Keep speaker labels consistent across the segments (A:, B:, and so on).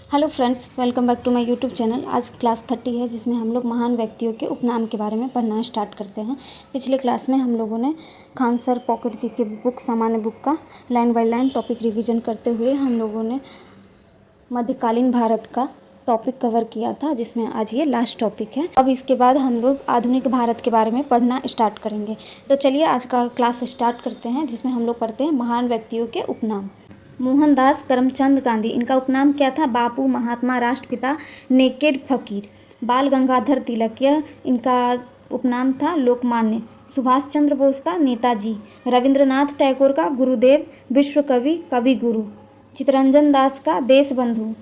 A: Hello friends, welcome back to my YouTube channel. आज class 30 है जिसमें हम लोग महान व्यक्तियों के उपनाम के बारे में पढ़ना स्टार्ट करते हैं। पिछले क्लास में हम लोगों ने खान सर पॉकेट जी के बुक सामान्य बुक का line by line topic revision करते हुए हम लोगों ने मध्यकालीन भारत का टॉपिक कवर किया था, जिसमें आज ये लास्ट टॉपिक है। अब इसके बाद हम लोग आधुनिक भारत के बारे में पढ़ना स्टार्ट करेंगे। तो चलिए आज का क्लास स्टार्ट करते हैं, जिसमें हम लोग पढ़ते हैं महान व्यक्तियों के उपनाम। मोहनदास करमचंद गांधी, इनका उपनाम क्या था? बापू, महात्मा, राष्ट्रपिता, नेकेड फकीर। बाल गंगाधर तिलक, यह इनका उपनाम था लोकमान्य। सुभाष चंद्र बोस का नेताजी। रविंद्रनाथ टैगोर का गुरुदेव, विश्व कवि, कवि गुरु। चित्तरंजन दास का देशबंधु।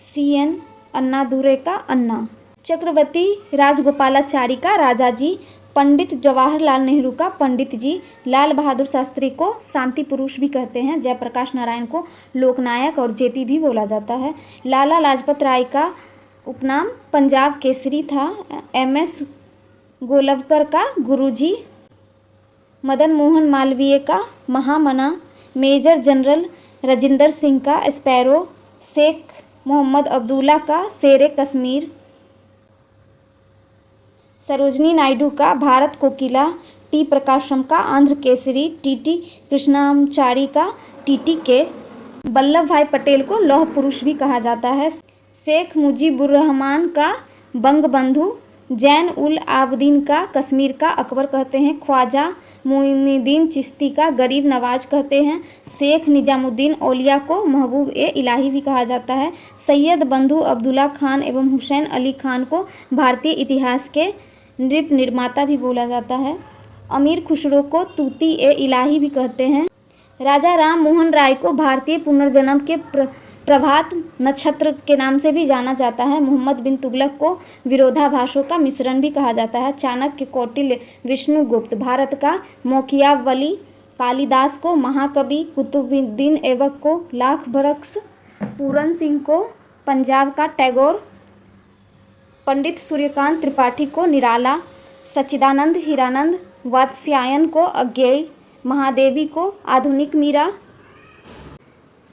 A: CN अन्नादुरै का अन्ना। चक्रवर्ती राजगोपालाचारी का राजाजी। पंडित जवाहरलाल नेहरू का पंडित जी। लाल बहादुर शास्त्री को शांति पुरुष भी कहते हैं। जयप्रकाश नारायण को लोकनायक और JP भी बोला जाता है। लाला लाजपत राय का उपनाम पंजाब केसरी था। MS गोलवकर का गुरुजी। मदन मोहन मालवीय का महामना। मेजर जनरल राजिंदर सिंह का स्पैरो। शेख मोहम्मद अब्दुल्ला का शेरे कश्मीर। सरोजनी नायडू का भारत कोकिला। T प्रकाशम का आंध्र केसरी। TT कृष्णाचारी का TTK। वल्लभ भाई पटेल को लौह पुरुष भी कहा जाता है। शेख मुजीबुर्रहमान का बंगबंधु। जैन उल आबदीन का कश्मीर का अकबर कहते हैं। ख्वाजा मोइनुद्दीन चिश्ती का गरीब नवाज कहते हैं। शेख निजामुद्दीन औलिया को महबूब ए इलाही भी कहा जाता है। सैयद बंधु अब्दुल्ला खान एवं हुसैन अली खान को भारतीय इतिहास के नृप निर्माता भी बोला जाता है। अमीर खुसरो को तूती ए इलाही भी कहते हैं। राजा राम मोहन राय को भारतीय पुनर्जन्म के प्रभात नक्षत्र के नाम से भी जाना जाता है। मोहम्मद बिन तुगलक को विरोधाभासों का मिश्रण भी कहा जाता है। चाणक्य, कौटिल्य, विष्णुगुप्त भारत का मौखियावली। कालिदास को महाकवि। कुतुबुद्दीन ऐबक को लाख बरस। पूरन सिंह को पंजाब का टैगोर। पंडित सूर्यकांत त्रिपाठी को निराला। सच्चिदानंद हीरानंद वात्स्यायन को अज्ञेय। महादेवी को आधुनिक मीरा।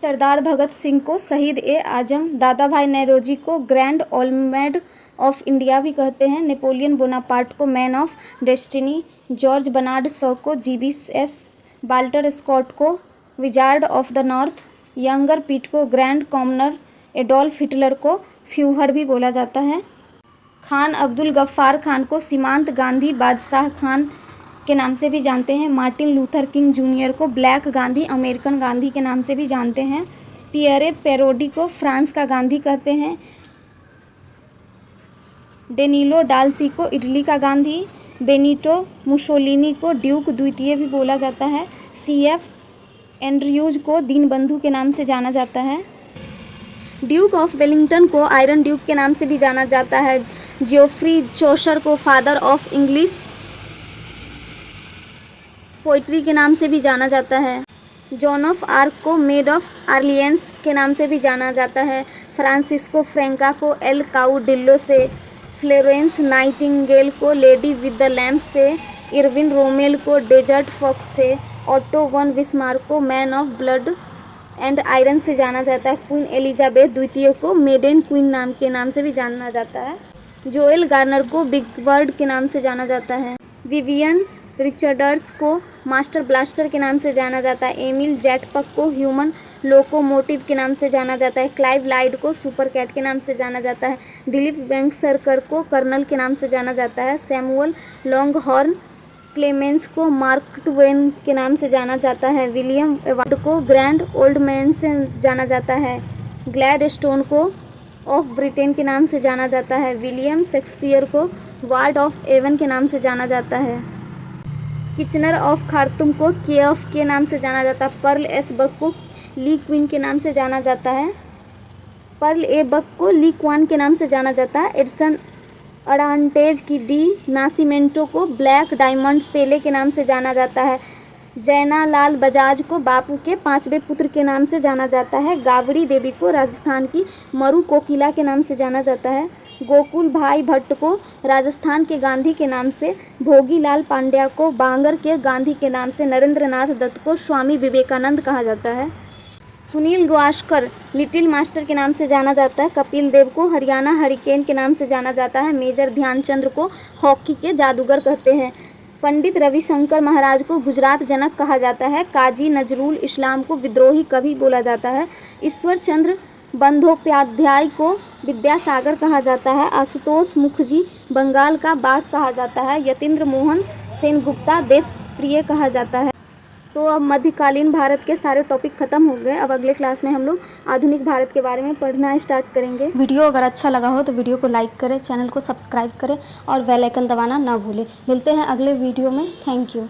A: सरदार भगत सिंह को शहीद ए आजम। दादा भाई नौरोजी को ग्रैंड ओल्ड ऑफ इंडिया भी कहते हैं। नेपोलियन बोनापार्ट को man of destiny. George Bernard Shaw को GBS। वाल्टर स्कॉट को wizard of the north. Younger Pitt को ग्रैंड कॉमनर। एडोल्फ हिटलर को फ्यूहर भी बोला जाता है। खान अब्दुल गफ्फार खान को सीमांत गांधी बादशाह खान के नाम से भी जानते हैं। मार्टिन लूथर किंग जूनियर को ब्लैक गांधी, अमेरिकन गांधी के नाम से भी जानते हैं। पियरे पेरोडी को फ्रांस का गांधी कहते हैं। डेनिलो डाल्सी को इटली का गांधी। बेनिटो मुसोलिनी को ड्यूक द्वितीय भी बोला जाता है। CF एंड्रयूज को दीनबंधु के नाम से जाना जाता है। ड्यूक ऑफ वेलिंगटन को आयरन ड्यूक के नाम से भी जाना जाता है। जियोफ्री चौसर को फादर ऑफ इंग्लिश पोइट्री के नाम से भी जाना जाता है। जॉन ऑफ आर्क को मेड ऑफ आर्लियंस के नाम से भी जाना जाता है। फ्रांसिस्को फ्रैंका को एल काउडिल्लो से। फ्लोरेंस नाइटिंगेल को लेडी विद द लैम्प से। इरविन रोमेल को डेजर्ट फॉक्स से। ऑटो वन बिस्मार्क को man of blood and iron से जाना जाता है। क्वीन एलिजाबेथ द्वितीय को मेडेन क्वीन नाम के नाम से भी जाना जाता है। जोएल गार्नर को बिग वर्ड के नाम से जाना जाता है। विवियन रिचर्ड्स को मास्टर ब्लास्टर के नाम से जाना जाता है। एमिल जेटपक को ह्यूमन लोकोमोटिव के नाम से जाना जाता है। क्लाइव लाइड को सुपर कैट के नाम से जाना जाता है। दिलीप वेंगसरकर को कर्नल के नाम से जाना जाता है। सैमुअल लॉन्गहॉर्न क्लेमेंस को मार्क ट्वेन के नाम से जाना जाता है। विलियम एवार्ड को ग्रैंड ओल्ड मैन से जाना जाता है। ग्लैडस्टोन को ऑफ ब्रिटेन के नाम से जाना जाता है। विलियम शेक्सपियर को वार्ड ऑफ एवन के नाम से जाना जाता है। किचनर ऑफ खार्तूम को KF के नाम से जाना जाता है। पर्ल S बक को ली क्वीन के नाम से जाना जाता है। पर्ल A बक को ली क्वान के नाम से जाना जाता है। एडसन अरांटेज की डी नासिमेंटो को ब्लैक डायमंड पेले के नाम से जाना जाता है। जयनालाल बजाज को बापू के 5वें पुत्र के नाम से जाना जाता है। गाबड़ी देवी को राजस्थान की मरु कोकिला के नाम से जाना जाता है। गोकुल भाई भट्ट को राजस्थान के गांधी के नाम से। भोगीलाल पांड्या को बांगर के गांधी के नाम से। नरेंद्र नाथ दत्त को स्वामी विवेकानंद कहा जाता है। सुनील गावस्कर लिटिल मास्टर के नाम से जाना जाता है। कपिल देव को हरियाणा हरिकेन के नाम से जाना जाता है। मेजर ध्यानचंद को हॉकी के जादूगर कहते हैं। पंडित रविशंकर महाराज को गुजरात जनक कहा जाता है। काजी नजरुल इस्लाम को विद्रोही कवि बोला जाता है। ईश्वर चंद्र बंदोपाध्याय को विद्यासागर कहा जाता है। आशुतोष मुखर्जी बंगाल का बाघ कहा जाता है। यतीन्द्र मोहन सेनगुप्ता देश प्रिय कहा जाता है। तो अब मध्यकालीन भारत के सारे टॉपिक खत्म हो गए। अब अगले क्लास में हम लोग आधुनिक भारत के बारे में पढ़ना स्टार्ट करेंगे। वीडियो अगर अच्छा लगा हो तो वीडियो को लाइक करें, चैनल को सब्सक्राइब करें और बेल आइकन दबाना ना भूलें। मिलते हैं अगले वीडियो में। Thank you.